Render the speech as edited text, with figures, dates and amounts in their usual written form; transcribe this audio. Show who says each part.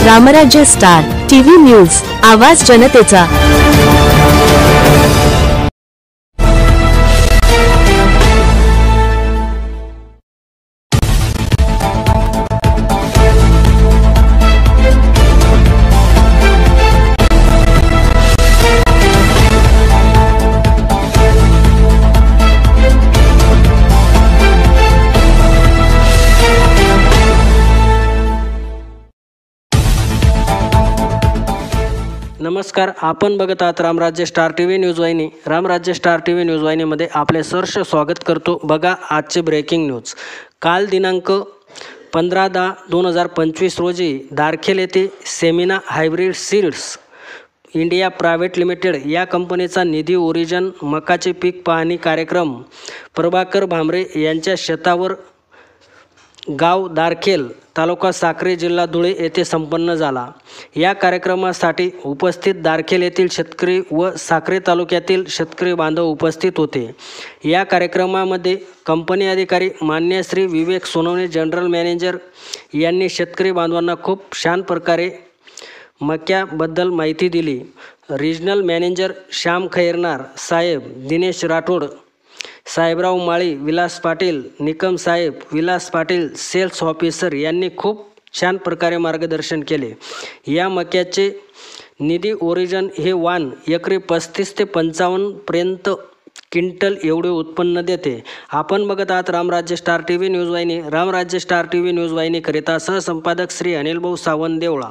Speaker 1: रामराज्य Star TV news, आवाज जनतेचा।
Speaker 2: नमस्कार, आपण बघत आहात रामराज्य स्टार टीव्ही न्यूज वाहिनी। रामराज्य स्टार टीव्ही न्यूज वाहिनीमध्ये आपले सहर्ष स्वागत करतो। बघा आजचे ब्रेकिंग न्यूज। काल दिनांक 15/10/2025 रोजी दारखेल येथे Seminis hybrid seeds India private limited या कंपनीचा निधी ओरिजन मकाचे पीक पाहणी कार्यक्रम प्रभाकर भामरे यांच्या शेतावर गाव दारखेल, तालुका साक्री, जिल्हा धुळे येथे संपन्न झाला। या कार्यक्रमासाठी उपस्थित दारखेल येथील शेतकरी व साक्री तालुक्यातील शेतकरी बांधव उपस्थित होते। या कार्यक्रमामध्ये कंपनी अधिकारी मान्य श्री विवेक सोनवणे, जनरल मॅनेजर यांनी शेतकरी बांधवांना खूप छान प्रकारे मक्याबद्दल माहिती दिली। रिजनल मॅनेजर श्याम खैरनार साहेब, दिनेश राठोड, साहेबराव माळी, विलास पाटील, निकम साहेब, विलास पाटील सेल्स ऑफिसर यांनी खूप छान प्रकारे मार्गदर्शन केले। या मक्याचे निधी ओरिजन हे वाण एकरी 35 ते 55 पर्यंत क्विंटल एवढे उत्पन्न देते। आपण बघत आहात रामराज्य स्टार टीव्ही न्यूज वाहिनी। रामराज्य स्टार टीव्ही न्यूज वाहिनीकरिता सहसंपादक श्री अनिल भाऊ सावंत, देवळा।